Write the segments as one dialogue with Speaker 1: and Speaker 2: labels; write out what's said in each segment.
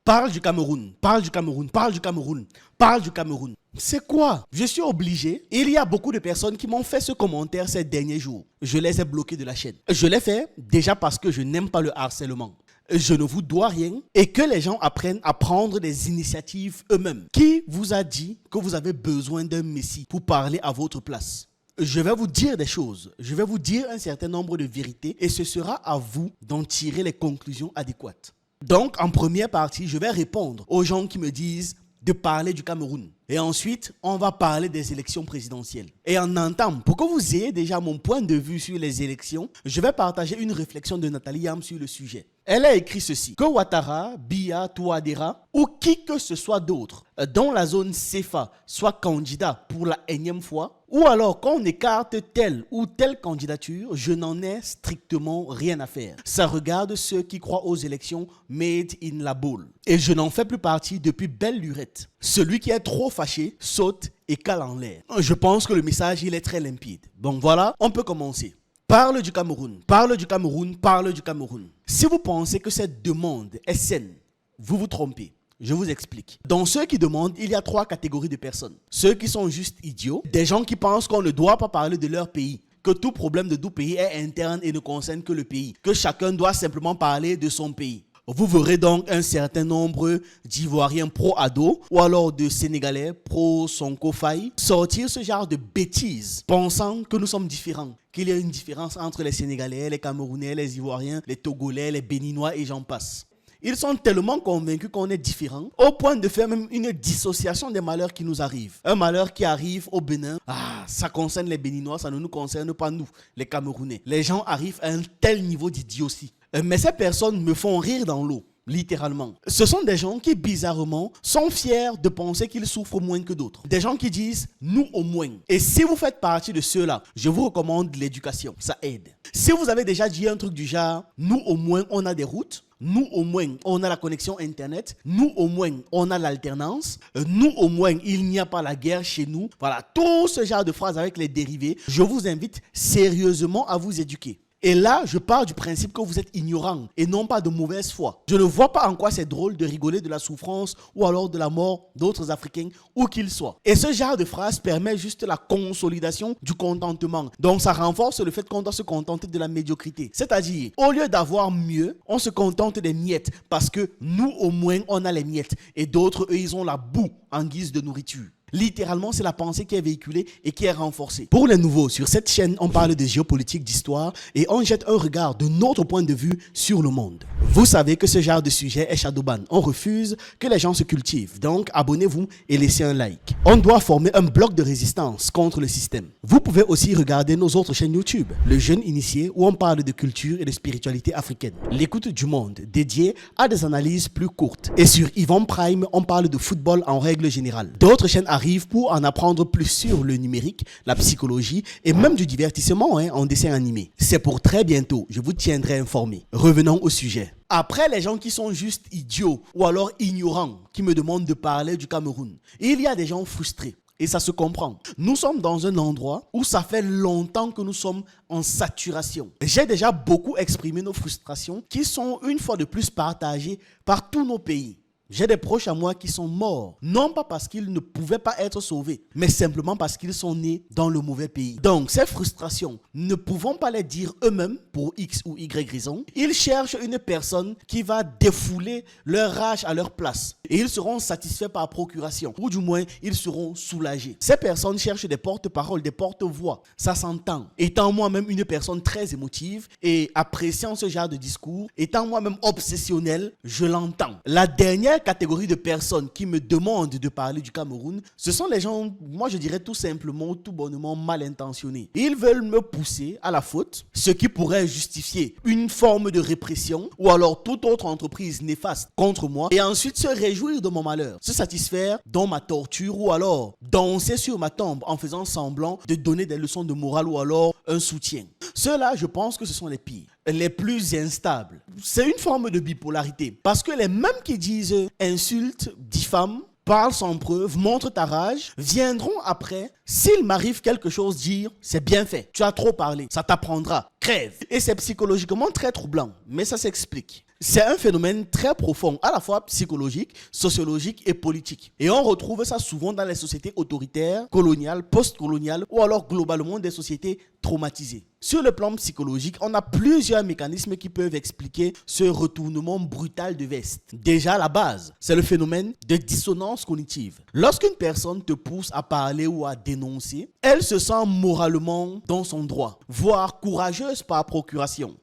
Speaker 1: Parle du Cameroun, parle du Cameroun, parle du Cameroun, parle du Cameroun. C'est quoi? Je suis obligé. Il y a beaucoup de personnes qui m'ont fait ce commentaire ces derniers jours. Je les ai bloqués de la chaîne. Je l'ai fait déjà parce que je n'aime pas le harcèlement. Je ne vous dois rien et que les gens apprennent à prendre des initiatives eux-mêmes. Qui vous a dit que vous avez besoin d'un messie pour parler à votre place? Je vais vous dire des choses, je vais vous dire un certain nombre de vérités et ce sera à vous d'en tirer les conclusions adéquates. Donc, en première partie, je vais répondre aux gens qui me disent de parler du Cameroun. Et ensuite, on va parler des élections présidentielles. Et en entame, pour que vous ayez déjà mon point de vue sur les élections, je vais partager une réflexion de Nathalie Yam sur le sujet. Elle a écrit ceci: que Ouattara, Biya, Touadéra ou qui que ce soit d'autre dont la zone CEFA soit candidat pour la énième fois, ou alors qu'on écarte telle ou telle candidature, je n'en ai strictement rien à faire. Ça regarde ceux qui croient aux élections made in la boule. Et je n'en fais plus partie depuis belle lurette. Celui qui est trop fâché saute et cale en l'air. Je pense que le message il est très limpide. Bon voilà, on peut commencer. Parle du Cameroun, parle du Cameroun, parle du Cameroun. Si vous pensez que cette demande est saine, vous vous trompez. Je vous explique. Dans ceux qui demandent, il y a 3 catégories de personnes. Ceux qui sont juste idiots, des gens qui pensent qu'on ne doit pas parler de leur pays, que tout problème de tout pays est interne et ne concerne que le pays, que chacun doit simplement parler de son pays. Vous verrez donc un certain nombre d'Ivoiriens pro-ado ou alors de Sénégalais pro-Sonko Faye sortir ce genre de bêtises, pensant que nous sommes différents, qu'il y a une différence entre les Sénégalais, les Camerounais, les Ivoiriens, les Togolais, les Béninois et j'en passe. Ils sont tellement convaincus qu'on est différents, au point de faire même une dissociation des malheurs qui nous arrivent. Un malheur qui arrive au Bénin, ça concerne les Béninois, ça ne nous concerne pas nous, les Camerounais. Les gens arrivent à un tel niveau d'idiotie. Mais ces personnes me font rire dans l'eau, littéralement. Ce sont des gens qui, bizarrement, sont fiers de penser qu'ils souffrent moins que d'autres. Des gens qui disent « nous au moins ». Et si vous faites partie de ceux-là, je vous recommande l'éducation, ça aide. Si vous avez déjà dit un truc du genre « nous au moins on a des routes », nous au moins on a la connexion internet, nous au moins on a l'alternance, nous au moins il n'y a pas la guerre chez nous. Voilà, tout ce genre de phrases avec les dérivés, je vous invite sérieusement à vous éduquer. Et là, je pars du principe que vous êtes ignorant et non pas de mauvaise foi. Je ne vois pas en quoi c'est drôle de rigoler de la souffrance ou alors de la mort d'autres Africains, où qu'ils soient. Et ce genre de phrase permet juste la consolidation du contentement. Donc ça renforce le fait qu'on doit se contenter de la médiocrité. C'est-à-dire, au lieu d'avoir mieux, on se contente des miettes parce que nous au moins on a les miettes et d'autres, eux, ils ont la boue en guise de nourriture. Littéralement, c'est la pensée qui est véhiculée et qui est renforcée. Pour les nouveaux, sur cette chaîne, on parle de géopolitique, d'histoire et on jette un regard de notre point de vue sur le monde. Vous savez que ce genre de sujet est shadowban. On refuse que les gens se cultivent. Donc, abonnez-vous et laissez un like. On doit former un bloc de résistance contre le système. Vous pouvez aussi regarder nos autres chaînes YouTube. Le Jeune Initié, où on parle de culture et de spiritualité africaine. L'écoute du monde, dédié à des analyses plus courtes. Et sur Yvon Prime, on parle de football en règle générale. D'autres chaînes arrive pour en apprendre plus sur le numérique, la psychologie et même du divertissement en dessin animé. C'est pour très bientôt, je vous tiendrai informé. Revenons au sujet. Après les gens qui sont juste idiots ou alors ignorants qui me demandent de parler du Cameroun, il y a des gens frustrés. Et ça se comprend. Nous sommes dans un endroit où ça fait longtemps que nous sommes en saturation. J'ai déjà beaucoup exprimé nos frustrations qui sont une fois de plus partagées par tous nos pays. J'ai des proches à moi qui sont morts, non pas parce qu'ils ne pouvaient pas être sauvés, mais simplement parce qu'ils sont nés dans le mauvais pays. Donc, ces frustrations, ne pouvant pas les dire eux-mêmes pour X ou Y raison, ils cherchent une personne qui va défouler leur rage à leur place. Et ils seront satisfaits par procuration, ou du moins, ils seront soulagés. Ces personnes cherchent des porte-paroles, des porte-voix. Ça s'entend. Étant moi-même une personne très émotive et appréciant ce genre de discours, étant moi-même obsessionnel, je l'entends. La dernière catégorie de personnes qui me demandent de parler du Cameroun, ce sont les gens, moi je dirais tout simplement, tout bonnement mal intentionnés. Ils veulent me pousser à la faute, ce qui pourrait justifier une forme de répression ou alors toute autre entreprise néfaste contre moi et ensuite se réjouir de mon malheur, se satisfaire dans ma torture ou alors danser sur ma tombe en faisant semblant de donner des leçons de morale ou alors un soutien. Ceux-là, je pense que ce sont les pires, les plus instables. C'est une forme de bipolarité parce que les mêmes qui disent insultent, diffament, parlent sans preuve, montrent ta rage, viendront après, s'il m'arrive quelque chose, dire c'est bien fait, tu as trop parlé, ça t'apprendra, crève. Et c'est psychologiquement très troublant, mais ça s'explique. C'est un phénomène très profond, à la fois psychologique, sociologique et politique. Et on retrouve ça souvent dans les sociétés autoritaires, coloniales, post-coloniales ou alors globalement des sociétés traumatisées. Sur le plan psychologique, on a plusieurs mécanismes qui peuvent expliquer ce retournement brutal de veste. Déjà, à la base, c'est le phénomène de dissonance cognitive. Lorsqu'une personne te pousse à parler ou à dénoncer, elle se sent moralement dans son droit, voire courageuse par procuration.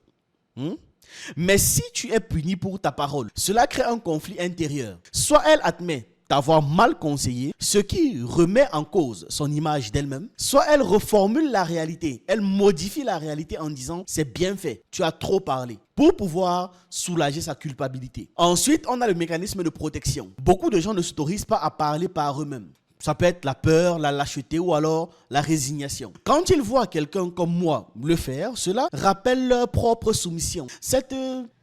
Speaker 1: Mais si tu es puni pour ta parole, cela crée un conflit intérieur. Soit elle admet t'avoir mal conseillé, ce qui remet en cause son image d'elle-même, soit elle reformule la réalité, elle modifie la réalité en disant « c'est bien fait, tu as trop parlé » pour pouvoir soulager sa culpabilité. Ensuite, on a le mécanisme de protection. Beaucoup de gens ne s'autorisent pas à parler par eux-mêmes. Ça peut être la peur, la lâcheté ou alors la résignation. Quand ils voient quelqu'un comme moi le faire, cela rappelle leur propre soumission. Cette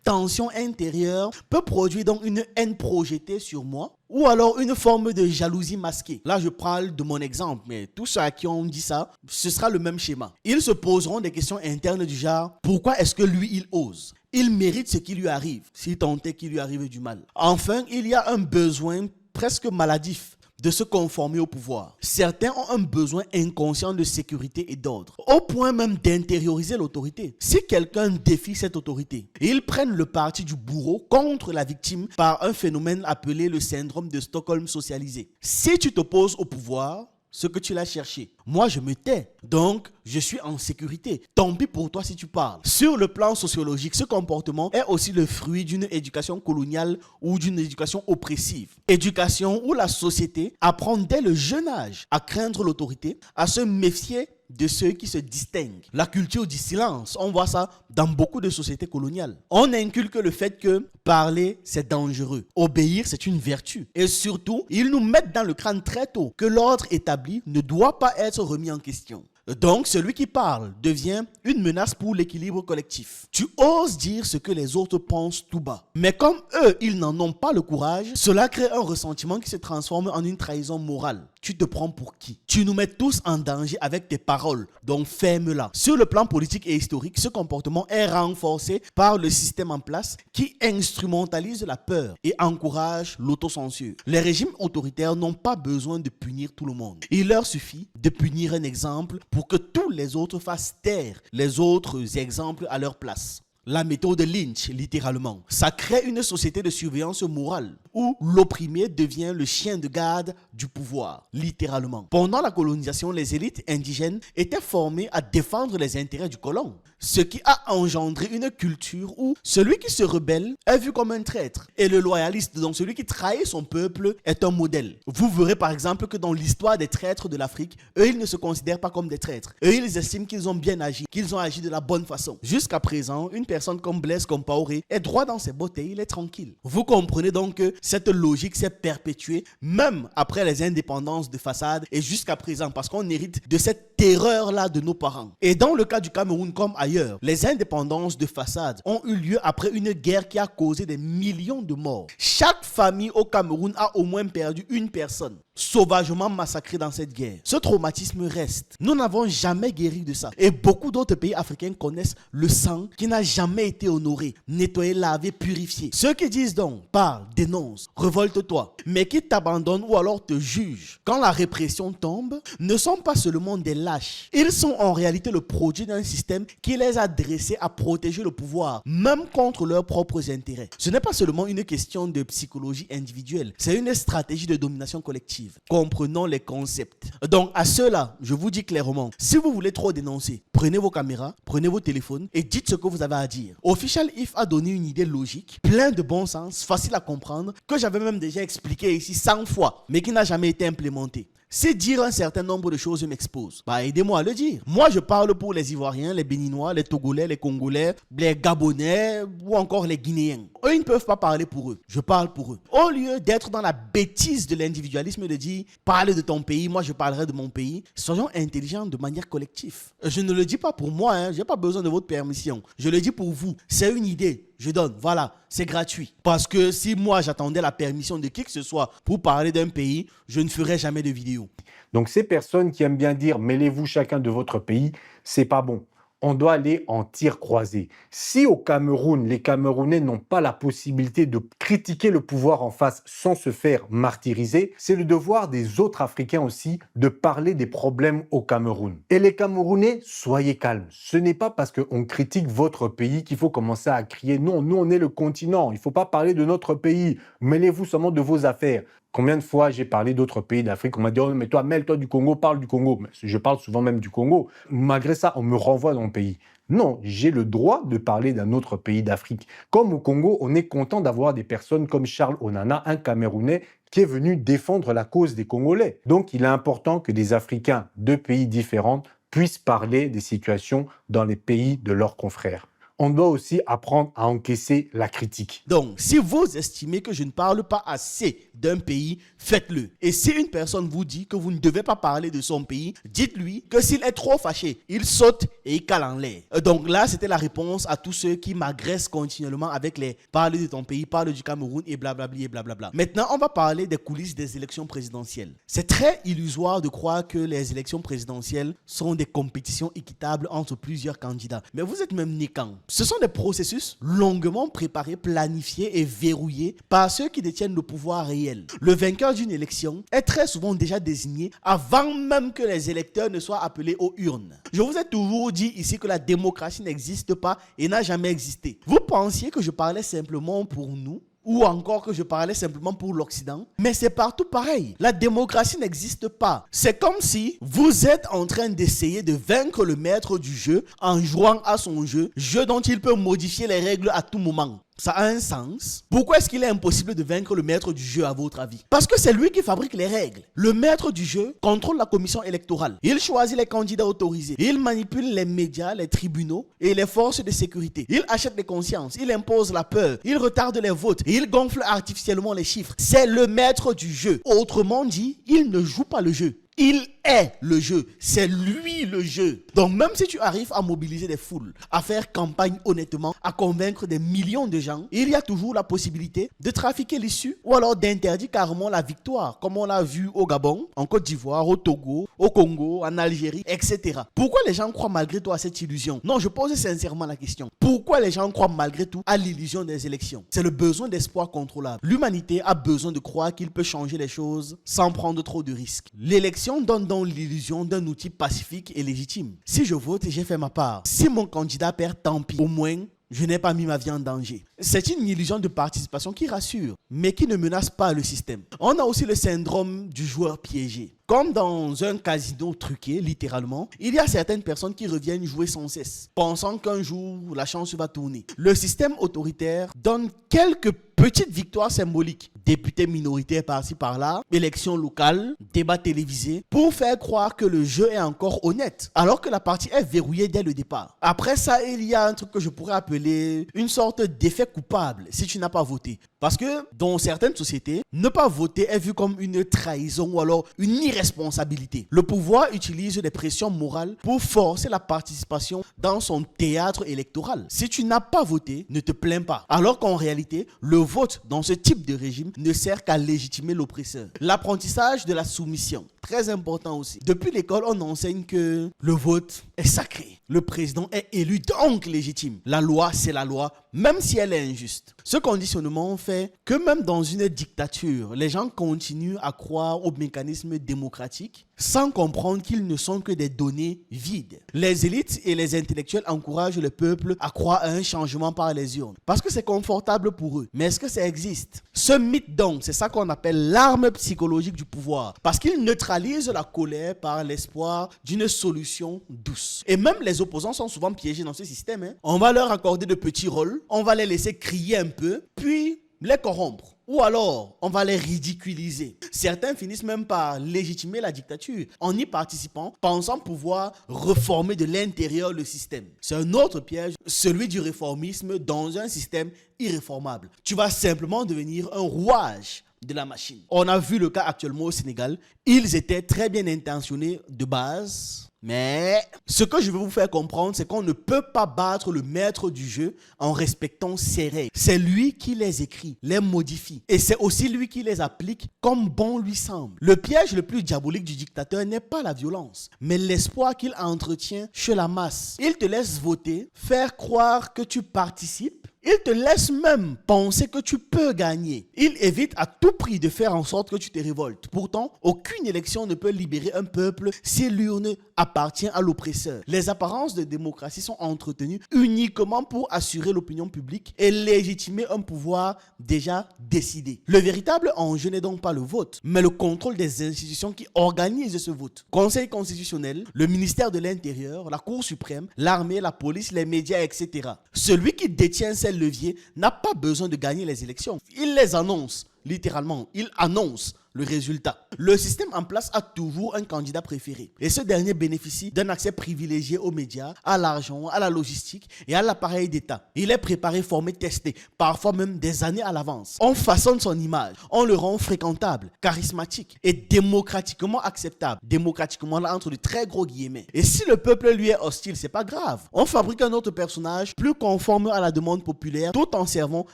Speaker 1: tension intérieure peut produire donc une haine projetée sur moi ou alors une forme de jalousie masquée. Là, je parle de mon exemple, mais tous ceux à qui on dit ça, ce sera le même schéma. Ils se poseront des questions internes du genre « Pourquoi est-ce que lui, il ose ?» Il mérite ce qui lui arrive, s'il tentait qu'il lui arrive du mal. Enfin, il y a un besoin presque maladif de se conformer au pouvoir. Certains ont un besoin inconscient de sécurité et d'ordre, au point même d'intérioriser l'autorité. Si quelqu'un défie cette autorité, ils prennent le parti du bourreau contre la victime par un phénomène appelé le syndrome de Stockholm socialisé. Si tu t'opposes au pouvoir, ce que tu l'as cherché. Moi, je me tais. Donc, je suis en sécurité. Tant pis pour toi si tu parles. Sur le plan sociologique, ce comportement est aussi le fruit d'une éducation coloniale ou d'une éducation oppressive. Éducation où la société apprend dès le jeune âge à craindre l'autorité, à se méfier de ceux qui se distinguent. La culture du silence, on voit ça dans beaucoup de sociétés coloniales. On inculque le fait que parler, c'est dangereux. Obéir, c'est une vertu. Et surtout, ils nous mettent dans le crâne très tôt que l'ordre établi ne doit pas être remis en question. Donc, celui qui parle devient une menace pour l'équilibre collectif. Tu oses dire ce que les autres pensent tout bas. Mais comme eux, ils n'en ont pas le courage, cela crée un ressentiment qui se transforme en une trahison morale. Tu te prends pour qui? Tu nous mets tous en danger avec tes paroles, donc ferme-la. Sur le plan politique et historique, ce comportement est renforcé par le système en place qui instrumentalise la peur et encourage l'autocensure. Les régimes autoritaires n'ont pas besoin de punir tout le monde. Il leur suffit de punir un exemple pour que tous les autres fassent taire les autres exemples à leur place. La méthode Lynch, littéralement. Ça crée une société de surveillance morale où l'opprimé devient le chien de garde du pouvoir, littéralement. Pendant la colonisation, les élites indigènes étaient formées à défendre les intérêts du colon, ce qui a engendré une culture où celui qui se rebelle est vu comme un traître et le loyaliste, donc celui qui trahit son peuple, est un modèle. Vous verrez par exemple que dans l'histoire des traîtres de l'Afrique, eux ils ne se considèrent pas comme des traîtres. Eux ils estiment qu'ils ont bien agi, qu'ils ont agi de la bonne façon. Jusqu'à présent, une personne comme Blaise Compaoré est droit dans ses bottes et il est tranquille. Vous comprenez donc que cette logique s'est perpétuée même après les indépendances de façade et jusqu'à présent parce qu'on hérite de cette terreur-là de nos parents. Et dans le cas du Cameroun comme ailleurs, les indépendances de façade ont eu lieu après une guerre qui a causé des millions de morts. Chaque famille au Cameroun a au moins perdu une personne sauvagement massacrée dans cette guerre. Ce traumatisme reste. Nous n'avons jamais guéri de ça. Et beaucoup d'autres pays africains connaissent le sang qui n'a jamais été honoré, nettoyé, lavé, purifié. Ceux qui disent donc, parle, dénonce, révolte-toi, mais qui t'abandonnent ou alors te jugent quand la répression tombe, ne sont pas seulement des lâches. Ils sont en réalité le produit d'un système qui les a dressés à protéger le pouvoir, même contre leurs propres intérêts. Ce n'est pas seulement une question de psychologie individuelle, c'est une stratégie de domination collective. Comprenons les concepts. Donc à ceux-là, je vous dis clairement, si vous voulez trop dénoncer, prenez vos caméras, prenez vos téléphones et dites ce que vous avez à dire. Official If a donné une idée logique, plein de bon sens, facile à comprendre, que j'avais même déjà expliqué ici 100 fois, mais qui n'a jamais été implémentée. Si dire un certain nombre de choses m'expose, aidez-moi à le dire. Moi, je parle pour les Ivoiriens, les Béninois, les Togolais, les Congolais, les Gabonais ou encore les Guinéens. Eux, ils ne peuvent pas parler pour eux. Je parle pour eux. Au lieu d'être dans la bêtise de l'individualisme de dire « parle de ton pays, moi je parlerai de mon pays », soyons intelligents de manière collective. Je ne le dis pas pour moi, je n'ai pas besoin de votre permission. Je le dis pour vous. C'est une idée. Je donne, voilà, c'est gratuit. Parce que si moi j'attendais la permission de qui que ce soit pour parler d'un pays, je ne ferais jamais de vidéo.
Speaker 2: Donc ces personnes qui aiment bien dire « mêlez-vous chacun de votre pays », c'est pas bon. on doit aller en tir croisé. Si au Cameroun, les Camerounais n'ont pas la possibilité de critiquer le pouvoir en face sans se faire martyriser, c'est le devoir des autres Africains aussi de parler des problèmes au Cameroun. Et les Camerounais, soyez calmes. Ce n'est pas parce qu'on critique votre pays qu'il faut commencer à crier non, nous on est le continent, il ne faut pas parler de notre pays, mêlez-vous seulement de vos affaires. Combien de fois j'ai parlé d'autres pays d'Afrique, on m'a dit oh, mais toi, mêle-toi du Congo, parle du Congo. Mais je parle souvent même du Congo. Malgré ça, on me renvoie dans mon pays. Non, j'ai le droit de parler d'un autre pays d'Afrique. Comme au Congo, on est content d'avoir des personnes comme Charles Onana, un Camerounais, qui est venu défendre la cause des Congolais. Donc, il est important que des Africains de pays différents puissent parler des situations dans les pays de leurs confrères. On doit aussi apprendre à encaisser la critique.
Speaker 1: Donc, si vous estimez que je ne parle pas assez d'un pays, faites-le. Et si une personne vous dit que vous ne devez pas parler de son pays, dites-lui que s'il est trop fâché, il saute et il cale en l'air. Donc là, c'était la réponse à tous ceux qui m'agressent continuellement avec les « parle de ton pays, parle du Cameroun » et blablabla et blablabla. Maintenant, on va parler des coulisses des élections présidentielles. C'est très illusoire de croire que les élections présidentielles sont des compétitions équitables entre plusieurs candidats. Mais vous êtes même né quand? Ce sont des processus longuement préparés, planifiés et verrouillés par ceux qui détiennent le pouvoir réel. Le vainqueur d'une élection est très souvent déjà désigné avant même que les électeurs ne soient appelés aux urnes. Je vous ai toujours dit ici que la démocratie n'existe pas et n'a jamais existé. Vous pensiez que je parlais simplement pour nous ? Ou encore que je parlais simplement pour l'Occident. Mais c'est partout pareil. La démocratie n'existe pas. C'est comme si vous êtes en train d'essayer de vaincre le maître du jeu en jouant à son jeu dont il peut modifier les règles à tout moment. Ça a un sens. Pourquoi est-ce qu'il est impossible de vaincre le maître du jeu à votre avis? Parce que c'est lui qui fabrique les règles. Le maître du jeu contrôle la commission électorale. Il choisit les candidats autorisés. Il manipule les médias, les tribunaux et les forces de sécurité. Il achète les consciences. Il impose la peur. Il retarde les votes. Il gonfle artificiellement les chiffres. C'est le maître du jeu. Autrement dit, il ne joue pas le jeu. Il est le jeu, c'est lui le jeu. Donc même si tu arrives à mobiliser des foules, à faire campagne honnêtement, à convaincre des millions de gens, il y a toujours la possibilité de trafiquer l'issue ou alors d'interdire carrément la victoire, comme on l'a vu au Gabon, en Côte d'Ivoire, au Togo, au Congo, en Algérie, etc. Pourquoi les gens croient malgré tout à cette illusion? Non, je pose sincèrement la question. Pourquoi les gens croient malgré tout à l'illusion des élections? C'est le besoin d'espoir contrôlable. L'humanité a besoin de croire qu'il peut changer les choses sans prendre trop de risques. L'élection donne donc l'illusion d'un outil pacifique et légitime. Si je vote, j'ai fait ma part. Si mon candidat perd, tant pis. Au moins, je n'ai pas mis ma vie en danger. C'est une illusion de participation qui rassure, mais qui ne menace pas le système. On a aussi le syndrome du joueur piégé. Comme dans un casino truqué, littéralement, il y a certaines personnes qui reviennent jouer sans cesse, pensant qu'un jour, la chance va tourner. Le système autoritaire donne quelques petites victoires symboliques. Députés minoritaires par-ci par-là, élections locales, débats télévisés, pour faire croire que le jeu est encore honnête, alors que la partie est verrouillée dès le départ. Après ça, il y a un truc que je pourrais appeler une sorte d'effet coupable si tu n'as pas voté. Parce que dans certaines sociétés, ne pas voter est vu comme une trahison ou alors une irresponsabilité. Le pouvoir utilise des pressions morales pour forcer la participation dans son théâtre électoral. Si tu n'as pas voté, ne te plains pas. Alors qu'en réalité, le vote dans ce type de régime ne sert qu'à légitimer l'oppresseur. L'apprentissage de la soumission, très important aussi. Depuis l'école, on enseigne que le vote est sacré. Le président est élu, donc légitime. La loi, c'est la loi, même si elle est injuste. Ce conditionnement fait que même dans une dictature, les gens continuent à croire aux mécanismes démocratiques sans comprendre qu'ils ne sont que des données vides. Les élites et les intellectuels encouragent le peuple à croire à un changement par les urnes parce que c'est confortable pour eux. Mais est-ce que ça existe? Ce mythe donc, c'est ça qu'on appelle l'arme psychologique du pouvoir parce qu'il neutralise la colère par l'espoir d'une solution douce. Et même les opposants sont souvent piégés dans ce système. On va leur accorder de petits rôles, on va les laisser crier un peu, puis les corrompre. Ou alors, on va les ridiculiser. Certains finissent même par légitimer la dictature en y participant, pensant pouvoir reformer de l'intérieur le système. C'est un autre piège, celui du réformisme dans un système irréformable. Tu vas simplement devenir un rouage de la machine. On a vu le cas actuellement au Sénégal. Ils étaient très bien intentionnés de base. Mais ce que je veux vous faire comprendre, c'est qu'on ne peut pas battre le maître du jeu en respectant ses règles. C'est lui qui les écrit, les modifie. Et c'est aussi lui qui les applique comme bon lui semble. Le piège le plus diabolique du dictateur n'est pas la violence, mais l'espoir qu'il entretient chez la masse. Il te laisse voter, faire croire que tu participes. Il te laisse même penser que tu peux gagner. Il évite à tout prix de faire en sorte que tu te révoltes. Pourtant, aucune élection ne peut libérer un peuple si l'urne appartient à l'oppresseur. Les apparences de démocratie sont entretenues uniquement pour assurer l'opinion publique et légitimer un pouvoir déjà décidé. Le véritable enjeu n'est donc pas le vote, mais le contrôle des institutions qui organisent ce vote. Conseil constitutionnel, le ministère de l'Intérieur, la Cour suprême, l'armée, la police, les médias, etc. Celui qui détient ces leviers n'a pas besoin de gagner les élections. Il les annonce, littéralement. Il annonce le résultat. Le système en place a toujours un candidat préféré. Et ce dernier bénéficie d'un accès privilégié aux médias, à l'argent, à la logistique et à l'appareil d'État. Il est préparé, formé, testé, parfois même des années à l'avance. On façonne son image, on le rend fréquentable, charismatique et démocratiquement acceptable. Démocratiquement là entre de très gros guillemets. Et si le peuple lui est hostile, c'est pas grave. On fabrique un autre personnage plus conforme à la demande populaire tout en servant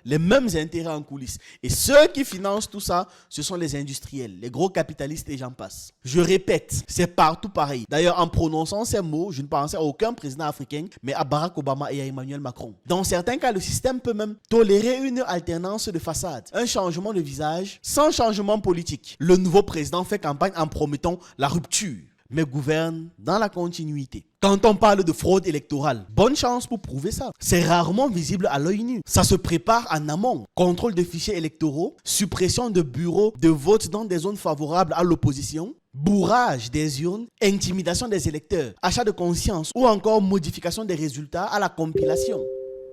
Speaker 1: les mêmes intérêts en coulisses. Et ceux qui financent tout ça, ce sont les industriels, les gros capitalistes et j'en passe. Je répète, c'est partout pareil. D'ailleurs, en prononçant ces mots, je ne pensais à aucun président africain, mais à Barack Obama et à Emmanuel Macron. Dans certains cas, le système peut même tolérer une alternance de façade, un changement de visage sans changement politique. Le nouveau président fait campagne en promettant la rupture, mais gouverne dans la continuité. Quand on parle de fraude électorale, bonne chance pour prouver ça. C'est rarement visible à l'œil nu. Ça se prépare en amont. Contrôle de fichiers électoraux, suppression de bureaux de vote dans des zones favorables à l'opposition, bourrage des urnes, intimidation des électeurs, achat de conscience ou encore modification des résultats à la compilation.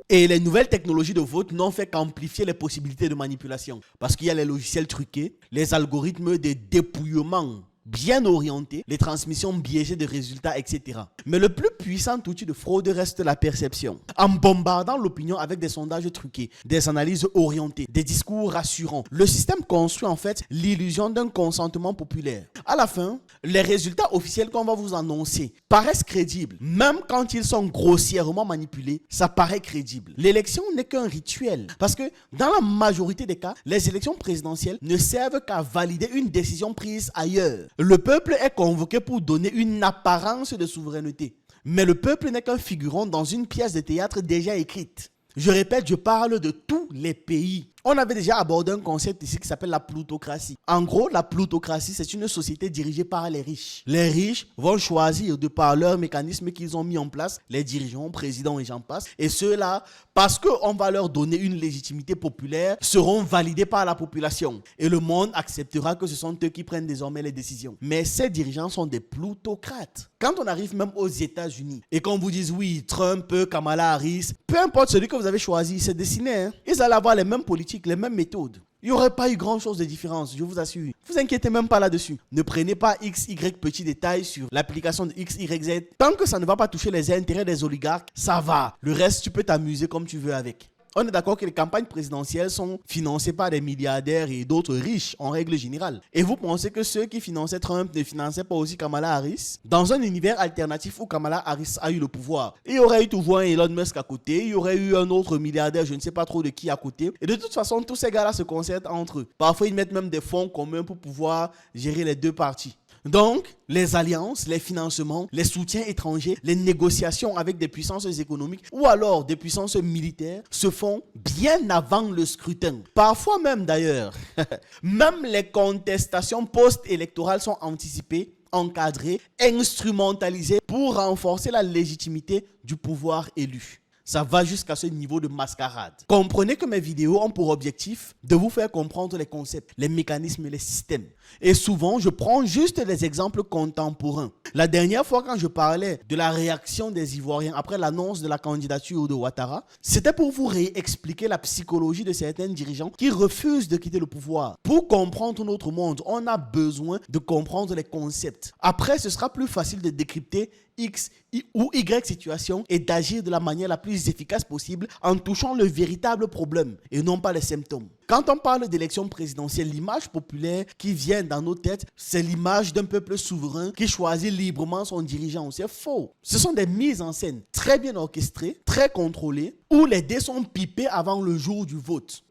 Speaker 1: Et les nouvelles technologies de vote n'ont fait qu'amplifier les possibilités de manipulation. Parce qu'il y a les logiciels truqués, les algorithmes de dépouillement bien orientés, les transmissions biaisées de résultats, etc. Mais le plus puissant outil de fraude reste la perception. En bombardant l'opinion avec des sondages truqués, des analyses orientées, des discours rassurants, le système construit en fait l'illusion d'un consentement populaire. À la fin, les résultats officiels qu'on va vous annoncer paraissent crédibles. Même quand ils sont grossièrement manipulés, ça paraît crédible. L'élection n'est qu'un rituel. Parce que dans la majorité des cas, les élections présidentielles ne servent qu'à valider une décision prise ailleurs. Le peuple est convoqué pour donner une apparence de souveraineté. Mais le peuple n'est qu'un figurant dans une pièce de théâtre déjà écrite. Je répète, je parle de tous les pays. On avait déjà abordé un concept ici qui s'appelle la plutocratie. En gros, la plutocratie, c'est une société dirigée par les riches. Les riches vont choisir de par leurs mécanismes qu'ils ont mis en place, les dirigeants, présidents et j'en passe. Et ceux-là, parce qu'on va leur donner une légitimité populaire, seront validés par la population. Et le monde acceptera que ce sont eux qui prennent désormais les décisions. Mais ces dirigeants sont des plutocrates. Quand on arrive même aux États-Unis et qu'on vous dise oui, Trump, Kamala Harris, peu importe celui que vous avez choisi, c'est dessiné. Hein? Ils allaient avoir les mêmes politiques, les mêmes méthodes. Il n'y aurait pas eu grand chose de différence, je vous assure. Ne vous inquiétez même pas là-dessus. Ne prenez pas X, Y petits détails sur l'application de X, Y, Z. Tant que ça ne va pas toucher les intérêts des oligarques, ça va. Le reste, tu peux t'amuser comme tu veux avec. On est d'accord que les campagnes présidentielles sont financées par des milliardaires et d'autres riches en règle générale. Et vous pensez que ceux qui finançaient Trump ne finançaient pas aussi Kamala Harris? Dans un univers alternatif où Kamala Harris a eu le pouvoir, il y aurait eu toujours un Elon Musk à côté, il y aurait eu un autre milliardaire, je ne sais pas trop de qui à côté. Et de toute façon, tous ces gars-là se concertent entre eux. Parfois, ils mettent même des fonds communs pour pouvoir gérer les deux parties. Donc, les alliances, les financements, les soutiens étrangers, les négociations avec des puissances économiques ou alors des puissances militaires se font bien avant le scrutin. Parfois même d'ailleurs, même les contestations post-électorales sont anticipées, encadrées, instrumentalisées pour renforcer la légitimité du pouvoir élu. Ça va jusqu'à ce niveau de mascarade. Comprenez que mes vidéos ont pour objectif de vous faire comprendre les concepts, les mécanismes et les systèmes. Et souvent, je prends juste des exemples contemporains. La dernière fois, quand je parlais de la réaction des Ivoiriens après l'annonce de la candidature de Ouattara, c'était pour vous réexpliquer la psychologie de certains dirigeants qui refusent de quitter le pouvoir. Pour comprendre notre monde, on a besoin de comprendre les concepts. Après, ce sera plus facile de décrypter X ou Y situation et d'agir de la manière la plus efficace possible en touchant le véritable problème et non pas les symptômes. Quand on parle d'élection présidentielle, l'image populaire qui vient dans nos têtes, c'est l'image d'un peuple souverain qui choisit librement son dirigeant. C'est faux. Ce sont des mises en scène très bien orchestrées, très contrôlées, où les dés sont pipés avant le jour du vote.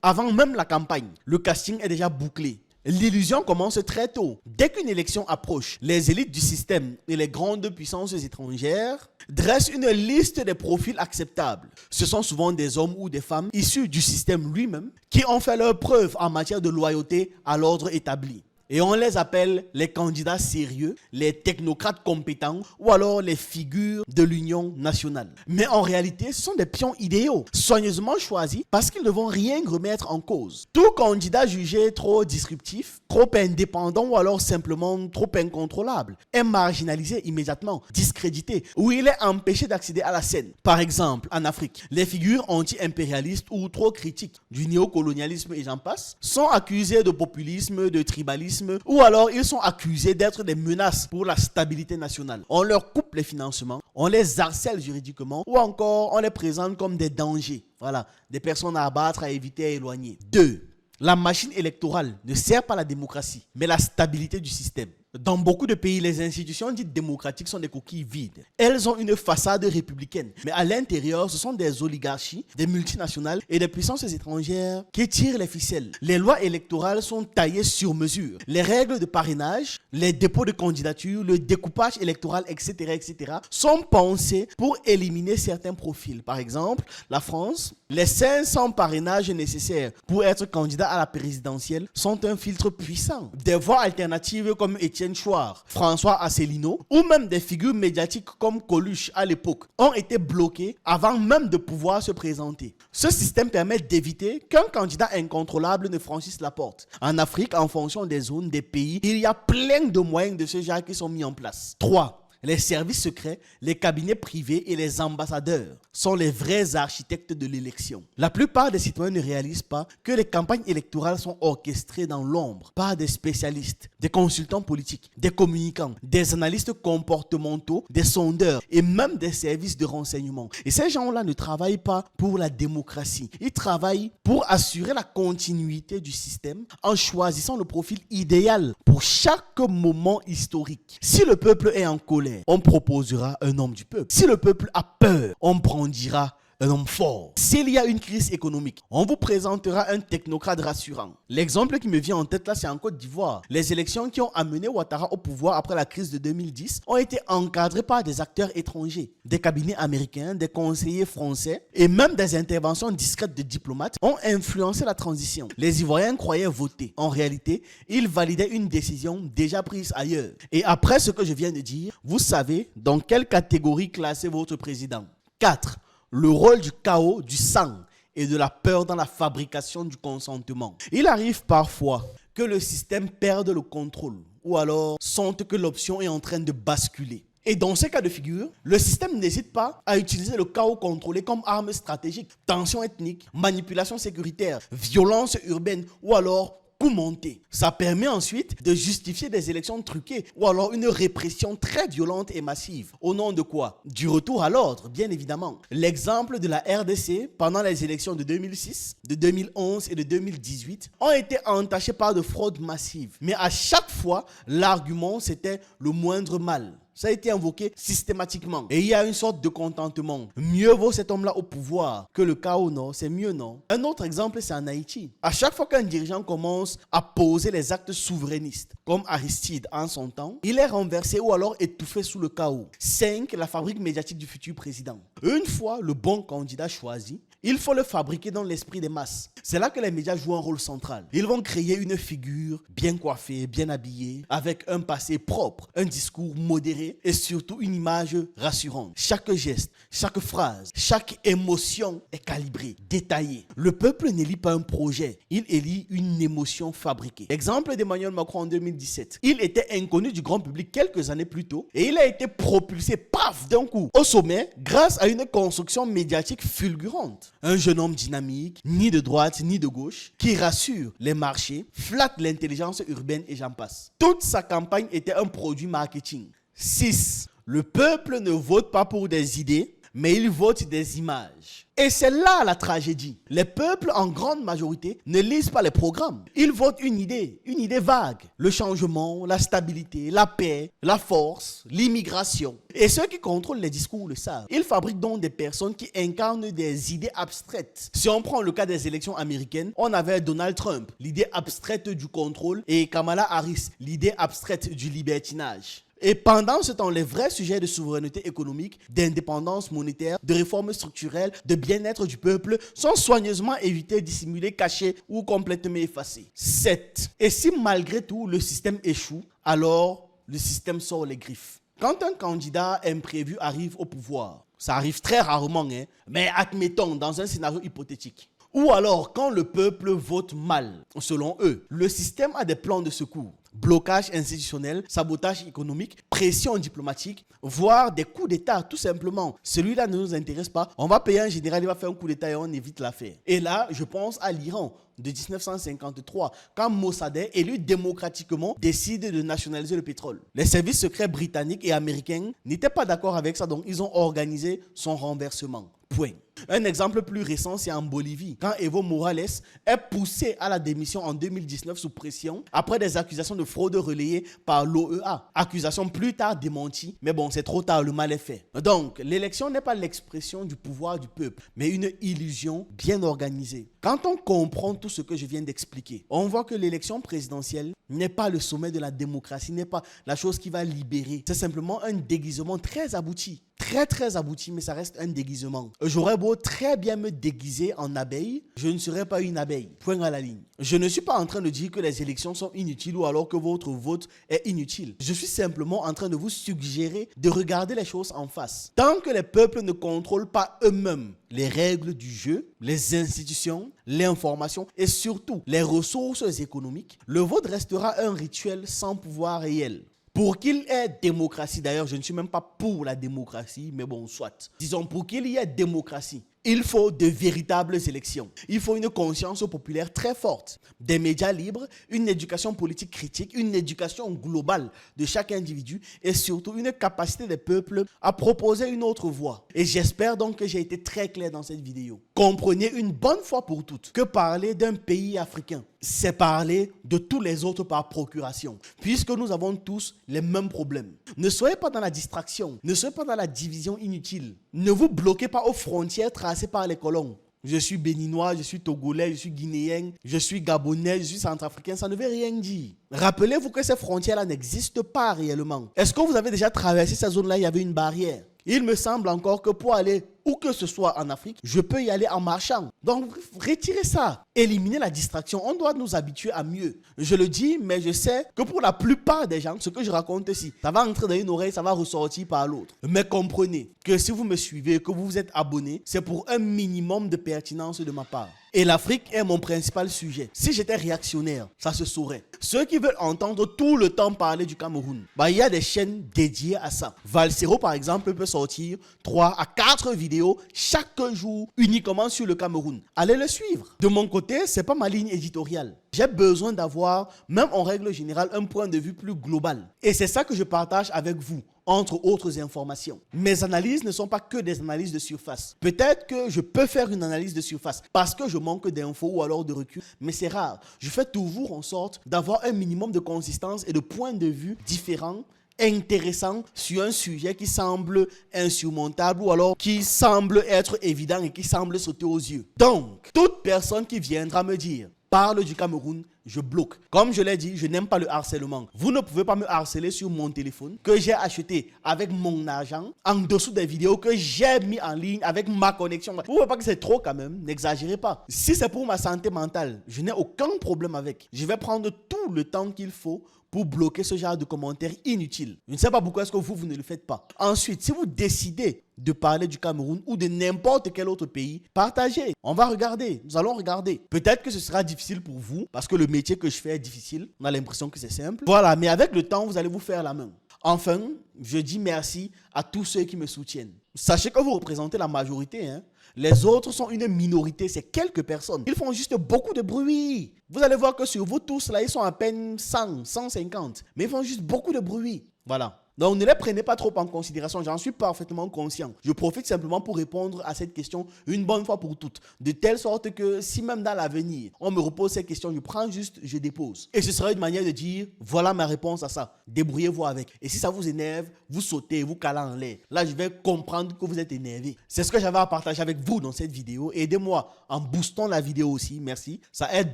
Speaker 1: Avant même la campagne, le casting est déjà bouclé. L'illusion commence très tôt. Dès qu'une élection approche, les élites du système et les grandes puissances étrangères dressent une liste des profils acceptables. Ce sont souvent des hommes ou des femmes issus du système lui-même qui ont fait leurs preuves en matière de loyauté à l'ordre établi. Et on les appelle les candidats sérieux, les technocrates compétents ou alors les figures de l'Union nationale. Mais en réalité, ce sont des pions idéaux, soigneusement choisis parce qu'ils ne vont rien remettre en cause. Tout candidat jugé trop disruptif, trop indépendant ou alors simplement trop incontrôlable est marginalisé immédiatement, discrédité ou il est empêché d'accéder à la scène. Par exemple, en Afrique, les figures anti-impérialistes ou trop critiques du néocolonialisme et j'en passe sont accusées de populisme, de tribalisme, ou alors ils sont accusés d'être des menaces pour la stabilité nationale. On leur coupe les financements, on les harcèle juridiquement ou encore on les présente comme des dangers. Voilà, des personnes à abattre, à éviter, à éloigner. 2. La machine électorale ne sert pas la démocratie, mais la stabilité du système. Dans beaucoup de pays, les institutions dites démocratiques sont des coquilles vides. Elles ont une façade républicaine, mais à l'intérieur, ce sont des oligarchies, des multinationales et des puissances étrangères qui tirent les ficelles. Les lois électorales sont taillées sur mesure. Les règles de parrainage, les dépôts de candidature, le découpage électoral, etc., sont pensées pour éliminer certains profils. Par exemple, la France, les 500 parrainages nécessaires pour être candidat à la présidentielle sont un filtre puissant. Des voix alternatives comme Étienne Chouard, François Asselineau ou même des figures médiatiques comme Coluche à l'époque ont été bloquées avant même de pouvoir se présenter. Ce système permet d'éviter qu'un candidat incontrôlable ne franchisse la porte. En Afrique, en fonction des zones, des pays, il y a plein de moyens de ce genre qui sont mis en place. 3. Les services secrets, les cabinets privés et les ambassadeurs sont les vrais architectes de l'élection. La plupart des citoyens ne réalisent pas que les campagnes électorales sont orchestrées dans l'ombre par des spécialistes, des consultants politiques, des communicants, des analystes comportementaux, des sondeurs et même des services de renseignement. Et ces gens-là ne travaillent pas pour la démocratie. Ils travaillent pour assurer la continuité du système en choisissant le profil idéal pour chaque moment historique. Si le peuple est en colère, on proposera un homme du peuple. Si le peuple a peur, on brandira un homme fort. S'il y a une crise économique, on vous présentera un technocrate rassurant. L'exemple qui me vient en tête là, c'est en Côte d'Ivoire. Les élections qui ont amené Ouattara au pouvoir après la crise de 2010 ont été encadrées par des acteurs étrangers. Des cabinets américains, des conseillers français et même des interventions discrètes de diplomates ont influencé la transition. Les Ivoiriens croyaient voter. En réalité, ils validaient une décision déjà prise ailleurs. Et après ce que je viens de dire, vous savez dans quelle catégorie classer votre président. 4. Le rôle du chaos, du sang et de la peur dans la fabrication du consentement. Il arrive parfois que le système perde le contrôle ou alors sente que l'option est en train de basculer. Et dans ces cas de figure, le système n'hésite pas à utiliser le chaos contrôlé comme arme stratégique. Tension ethnique, manipulation sécuritaire, violence urbaine ou alors coup monté. Ça permet ensuite de justifier des élections truquées ou alors une répression très violente et massive. Au nom de quoi? Du retour à l'ordre, bien évidemment. L'exemple de la RDC pendant les élections de 2006, de 2011 et de 2018 ont été entachés par de fraudes massives. Mais à chaque fois, l'argument c'était le moindre mal. Ça a été invoqué systématiquement. Et il y a une sorte de contentement. Mieux vaut cet homme-là au pouvoir que le chaos, non? C'est mieux, non? Un autre exemple, c'est en Haïti. À chaque fois qu'un dirigeant commence à poser les actes souverainistes, comme Aristide en son temps, il est renversé ou alors étouffé sous le chaos. 5. La fabrique médiatique du futur président. Une fois le bon candidat choisi, il faut le fabriquer dans l'esprit des masses. C'est là que les médias jouent un rôle central. Ils vont créer une figure bien coiffée, bien habillée, avec un passé propre, un discours modéré et surtout une image rassurante. Chaque geste, chaque phrase, chaque émotion est calibrée, détaillée. Le peuple n'élit pas un projet, il élit une émotion fabriquée. Exemple d'Emmanuel Macron en 2017. Il était inconnu du grand public quelques années plus tôt et il a été propulsé, paf, d'un coup, au sommet grâce à une construction médiatique fulgurante. Un jeune homme dynamique, ni de droite ni de gauche, qui rassure les marchés, flatte l'intelligence urbaine et j'en passe. Toute sa campagne était un produit marketing. 6. Le peuple ne vote pas pour des idées, mais il vote des images. Et c'est là la tragédie. Les peuples, en grande majorité, ne lisent pas les programmes. Ils votent une idée vague. Le changement, la stabilité, la paix, la force, l'immigration. Et ceux qui contrôlent les discours le savent. Ils fabriquent donc des personnes qui incarnent des idées abstraites. Si on prend le cas des élections américaines, on avait Donald Trump, l'idée abstraite du contrôle, et Kamala Harris, l'idée abstraite du libertinage. Et pendant ce temps, les vrais sujets de souveraineté économique, d'indépendance monétaire, de réforme structurelle, de bien-être du peuple sont soigneusement évités, dissimulés, cachés ou complètement effacés. 7. Et si malgré tout le système échoue, alors le système sort les griffes. Quand un candidat imprévu arrive au pouvoir, ça arrive très rarement, mais admettons dans un scénario hypothétique. Ou alors quand le peuple vote mal, selon eux, le système a des plans de secours. Blocage institutionnel, sabotage économique, pression diplomatique, voire des coups d'État, tout simplement. Celui-là ne nous intéresse pas. On va payer un général, il va faire un coup d'État et on évite l'affaire. Et là, je pense à l'Iran de 1953, quand Mossadegh, élu démocratiquement, décide de nationaliser le pétrole. Les services secrets britanniques et américains n'étaient pas d'accord avec ça, donc ils ont organisé son renversement. Point. Un exemple plus récent, c'est en Bolivie, quand Evo Morales est poussé à la démission en 2019 sous pression après des accusations de fraude relayées par l'OEA. Accusations plus tard démenties, mais bon, c'est trop tard, le mal est fait. Donc, l'élection n'est pas l'expression du pouvoir du peuple, mais une illusion bien organisée. Quand on comprend tout ce que je viens d'expliquer, on voit que l'élection présidentielle n'est pas le sommet de la démocratie, n'est pas la chose qui va libérer. C'est simplement un déguisement très abouti. Très abouti, mais ça reste un déguisement. J'aurais beau très bien me déguiser en abeille, je ne serai pas une abeille. Point à la ligne. Je ne suis pas en train de dire que les élections sont inutiles ou alors que votre vote est inutile. Je suis simplement en train de vous suggérer de regarder les choses en face. Tant que les peuples ne contrôlent pas eux-mêmes les règles du jeu, les institutions, l'information et surtout les ressources économiques, le vote restera un rituel sans pouvoir réel. Pour qu'il y ait démocratie, d'ailleurs, je ne suis même pas pour la démocratie, mais bon, soit. Disons, pour qu'il y ait démocratie, il faut de véritables élections. Il faut une conscience populaire très forte, des médias libres, une éducation politique critique, une éducation globale de chaque individu et surtout une capacité des peuples à proposer une autre voie. Et j'espère donc que j'ai été très clair dans cette vidéo. Comprenez une bonne fois pour toutes que parler d'un pays africain, c'est parler de tous les autres par procuration, puisque nous avons tous les mêmes problèmes. Ne soyez pas dans la distraction, ne soyez pas dans la division inutile. Ne vous bloquez pas aux frontières tracées par les colons. Je suis béninois, je suis togolais, je suis guinéen, je suis gabonais, je suis centrafricain, ça ne veut rien dire. Rappelez-vous que ces frontières-là n'existent pas réellement. Est-ce que vous avez déjà traversé ces zones-là, il y avait une barrière? Il me semble encore que pour aller où que ce soit en Afrique, je peux y aller en marchant. Donc, retirez ça. Éliminez la distraction. On doit nous habituer à mieux. Je le dis, mais je sais que pour la plupart des gens, ce que je raconte ici, ça va entrer dans une oreille, ça va ressortir par l'autre. Mais comprenez que si vous me suivez, que vous vous êtes abonné, c'est pour un minimum de pertinence de ma part. Et l'Afrique est mon principal sujet. Si j'étais réactionnaire, ça se saurait. Ceux qui veulent entendre tout le temps parler du Cameroun, il y a des chaînes dédiées à ça. Valsero, par exemple, peut sortir 3 à 4 vidéos chaque jour uniquement sur le Cameroun. Allez le suivre. De mon côté, c'est pas ma ligne éditoriale. J'ai besoin d'avoir, même en règle générale, un point de vue plus global. Et c'est ça que je partage avec vous, entre autres informations. Mes analyses ne sont pas que des analyses de surface. Peut-être que je peux faire une analyse de surface parce que je manque d'infos ou alors de recul, mais c'est rare. Je fais toujours en sorte d'avoir un minimum de consistance et de points de vue différents, intéressant sur un sujet qui semble insurmontable ou alors qui semble être évident et qui semble sauter aux yeux. Donc, toute personne qui viendra me dire parle du Cameroun, je bloque. Comme je l'ai dit, je n'aime pas le harcèlement. Vous ne pouvez pas me harceler sur mon téléphone que j'ai acheté avec mon argent en dessous des vidéos que j'ai mis en ligne avec ma connexion. Vous ne voyez pas que c'est trop quand même, n'exagérez pas. Si c'est pour ma santé mentale, je n'ai aucun problème avec. Je vais prendre tout le temps qu'il faut pour bloquer ce genre de commentaires inutiles. Je ne sais pas pourquoi est-ce que vous ne le faites pas. Ensuite, si vous décidez de parler du Cameroun ou de n'importe quel autre pays, partagez. On va regarder. Nous allons regarder. Peut-être que ce sera difficile pour vous parce que le métier que je fais est difficile. On a l'impression que c'est simple. Voilà, mais avec le temps, vous allez vous faire la main. Enfin, je dis merci à tous ceux qui me soutiennent. Sachez que vous représentez la majorité, Les autres sont une minorité, c'est quelques personnes. Ils font juste beaucoup de bruit. Vous allez voir que sur vous tous, là, ils sont à peine 100, 150. Mais ils font juste beaucoup de bruit. Voilà. Donc ne les prenez pas trop en considération, j'en suis parfaitement conscient. Je profite simplement pour répondre à cette question une bonne fois pour toutes. De telle sorte que si même dans l'avenir, on me repose cette question, je prends juste, je dépose. Et ce sera une manière de dire, voilà ma réponse à ça. Débrouillez-vous avec. Et si ça vous énerve, vous sautez, vous calez en l'air. Là, je vais comprendre que vous êtes énervé. C'est ce que j'avais à partager avec vous dans cette vidéo. Aidez-moi en boostant la vidéo aussi, merci. Ça aide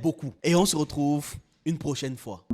Speaker 1: beaucoup. Et on se retrouve une prochaine fois.